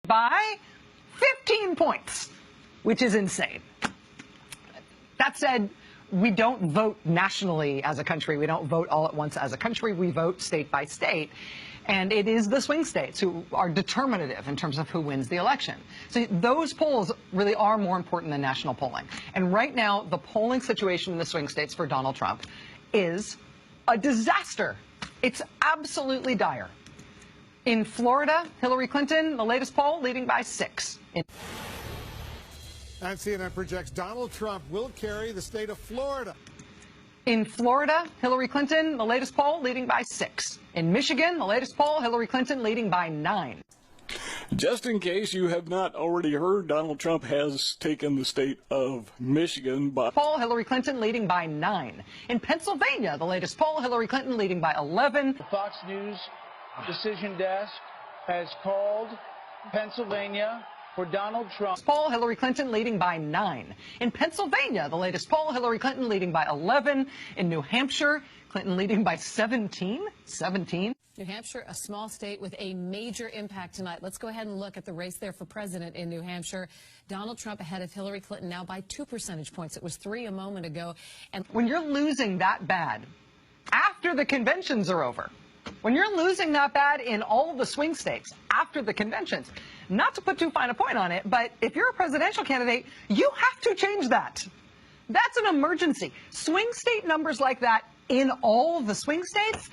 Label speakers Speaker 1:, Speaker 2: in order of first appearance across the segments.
Speaker 1: by 15 points, which is insane. That said, we don't vote nationally as a country. We don't vote all at once as a country. We vote state by state. And it is the swing states who are determinative in terms of who wins the election. So those polls really are more important than national polling. And right now, the polling situation in the swing states for Donald Trump is a disaster. It's absolutely dire. In Florida, Hillary Clinton, the latest poll, leading by 6.
Speaker 2: And CNN projects Donald Trump will carry the state of Florida.
Speaker 1: In Florida, Hillary Clinton, the latest poll, leading by 6. In Michigan, the latest poll, Hillary Clinton leading by 9.
Speaker 3: Just in case you have not already heard, Donald Trump has taken the state of Michigan by
Speaker 1: poll, Hillary Clinton leading by 9. In Pennsylvania, the latest poll, Hillary Clinton leading by 11.
Speaker 4: The Fox News decision desk has called Pennsylvania for Donald Trump.
Speaker 1: Poll, Hillary Clinton leading by 9. In Pennsylvania, the latest poll, Hillary Clinton leading by 11. In New Hampshire, Clinton leading by 17. 17.
Speaker 5: New Hampshire, a small state with a major impact tonight. Let's go ahead and look at the race there for president in New Hampshire. Donald Trump ahead of Hillary Clinton now by 2 percentage points. It was 3 a moment ago. And
Speaker 1: when you're losing that bad after the conventions are over, when you're losing that bad in all of the swing states after the conventions, not to put too fine a point on it, but if you're a presidential candidate, you have to change that. That's an emergency. Swing state numbers like that in all of the swing states,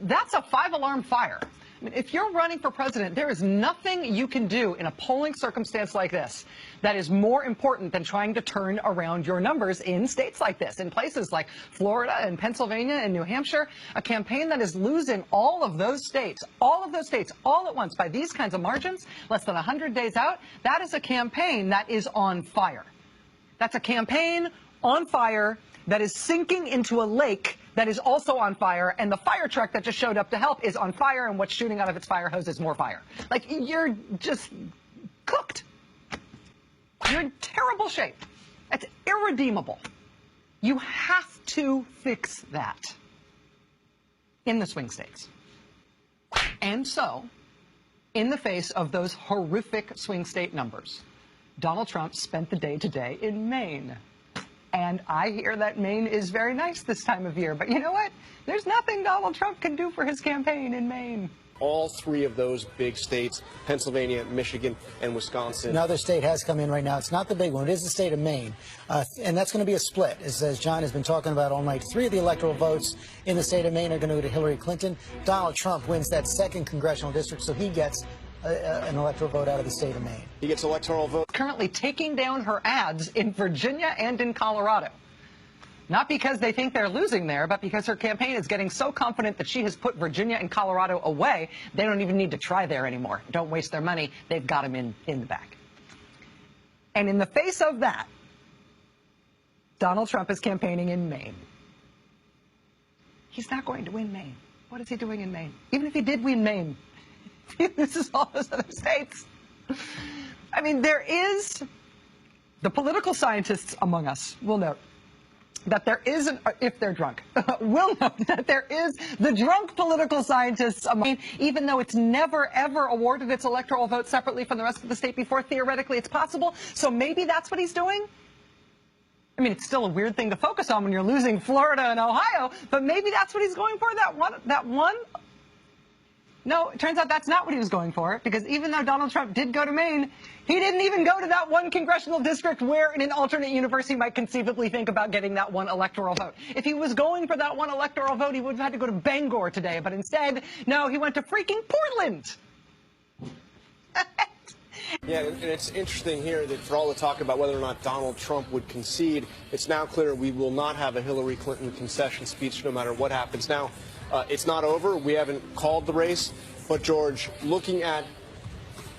Speaker 1: that's a 5-alarm fire. I mean, if you're running for president, there is nothing you can do in a polling circumstance like this that is more important than trying to turn around your numbers in states like this, in places like Florida and Pennsylvania and New Hampshire. A campaign that is losing all of those states all at once by these kinds of margins, less than 100 days out, that is a campaign that is on fire. That's a campaign on fire that is sinking into a lake that is also on fire, and the fire truck that just showed up to help is on fire, and what's shooting out of its fire hose is more fire. Like, you're just cooked. You're in terrible shape. It's irredeemable. You have to fix that in the swing states. And so, in the face of those horrific swing state numbers, Donald Trump spent the day today in Maine. And I hear that Maine is very nice this time of year. But you know what? There's nothing Donald Trump can do for his campaign in Maine.
Speaker 6: All 3 of those big states, Pennsylvania, Michigan, and Wisconsin.
Speaker 7: Another state has come in right now. It's not the big one. It is the state of Maine. And that's going to be a split. As John has been talking about all night, 3 of the electoral votes in the state of Maine are going to go to Hillary Clinton. Donald Trump wins that 2nd congressional district, so he gets an electoral vote out of the state of Maine.
Speaker 6: He gets electoral vote.
Speaker 1: Currently taking down her ads in Virginia and in Colorado. Not because they think they're losing there, but because her campaign is getting so confident that she has put Virginia and Colorado away, they don't even need to try there anymore. Don't waste their money. They've got them in the back. And in the face of that, Donald Trump is campaigning in Maine. He's not going to win Maine. What is he doing in Maine? Even if he did win Maine, this is all those other states. I mean, there is, the political scientists among us will note that there is, if they're drunk, will note that there is the drunk political scientists among, even though it's never, ever awarded its electoral vote separately from the rest of the state before, theoretically it's possible. So maybe that's what he's doing. I mean, it's still a weird thing to focus on when you're losing Florida and Ohio, but maybe that's what he's going for, that one. No, it turns out that's not what he was going for, because even though Donald Trump did go to Maine, he didn't even go to that one congressional district where in an alternate universe he might conceivably think about getting that one electoral vote. If he was going for that one electoral vote, he would have had to go to Bangor today, but instead, no, he went to freaking Portland.
Speaker 6: Yeah, and it's interesting here that for all the talk about whether or not Donald Trump would concede, it's now clear we will not have a Hillary Clinton concession speech no matter what happens. Now, it's not over. We haven't called the race. But, George, looking at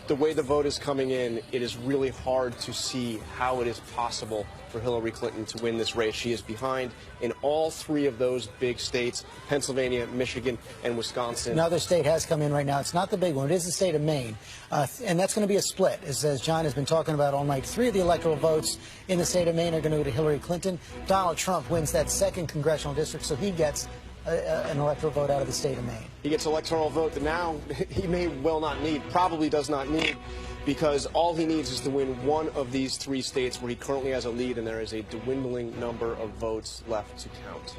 Speaker 6: the way the vote is coming in, it is really hard to see how it is possible for Hillary Clinton to win this race. She is behind in all 3 of those big states, Pennsylvania, Michigan, and Wisconsin.
Speaker 7: Another state has come in right now. It's not the big one. It is the state of Maine. And that's going to be a split. As John has been talking about all night, 3 of the electoral votes in the state of Maine are going to go to Hillary Clinton. Donald Trump wins that 2nd congressional district, so he gets an electoral vote out of the state of Maine.
Speaker 6: He gets electoral vote that now he may well not need, probably does not need because all he needs is to win one of these 3 states where he currently has a lead, and there is a dwindling number of votes left to count.